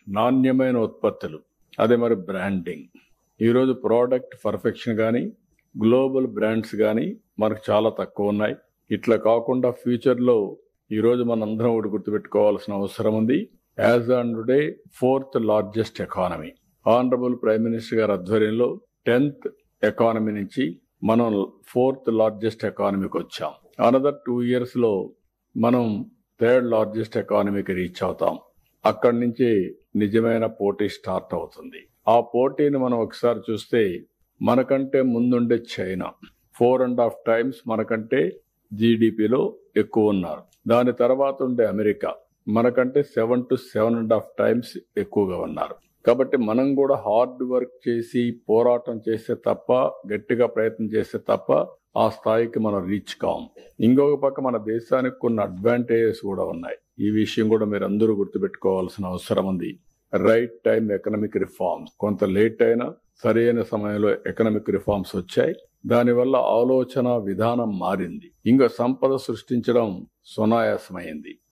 నాణ్యమైన ఉత్పత్తులు, అదే మరి బ్రాండింగ్. ఈరోజు ప్రోడక్ట్ పర్ఫెక్షన్ కానీ గ్లోబల్ బ్రాండ్స్ కానీ మనకు చాలా తక్కువ ఉన్నాయి. ఇట్లా కాకుండా ఫ్యూచర్లో ఈరోజు మనందరం ఒకటి గుర్తుపెట్టుకోవాల్సిన అవసరం ఉంది. As on today 4th largest economy. Honourable prime minister గారి ఆధ్వర్యంలో 10th ఎకానమీ నుంచి మనం 4th లార్జెస్ట్ ఎకానమీకి వచ్చాం. అనదర్ 2 years లో మనం 3rd లార్జెస్ట్ ఎకానమీకి రీచ్ అవుతాం. అక్కడి నుంచి నిజమైన పోటీ స్టార్ట్ అవుతుంది. ఆ పోటీని మనం ఒకసారి చూస్తే మనకంటే ముందుండే చైనా 4.5 times మనకంటే జీడిపిలో ఎక్కువ ఉన్నారు. దాని తర్వాత ఉండే అమెరికా మనకంటే 7 to 7.5 times ఎక్కువగా ఉన్నారు. కాబట్టి మనం కూడా హార్డ్ వర్క్ చేసి పోరాటం చేస్తే తప్ప, గట్టిగా ప్రయత్నం చేస్తే తప్ప ఆ స్థాయికి మనం రీచ్ కాం. ఇంకొక పక్క మన దేశానికి కొన్ని అడ్వాంటేజెస్ కూడా ఉన్నాయి. ఈ విషయం కూడా మీరు అందరూ గుర్తుపెట్టుకోవాల్సిన అవసరం ఉంది. Right time economic reforms. కొంత లేట్ అయినా సరైన సమయంలో ఎకనామిక్ రిఫార్మ్స్ వచ్చాయి. దానివల్ల ఆలోచన విధానం మారింది. ఇంకా సంపద సృష్టించడం సునాయాసమైంది.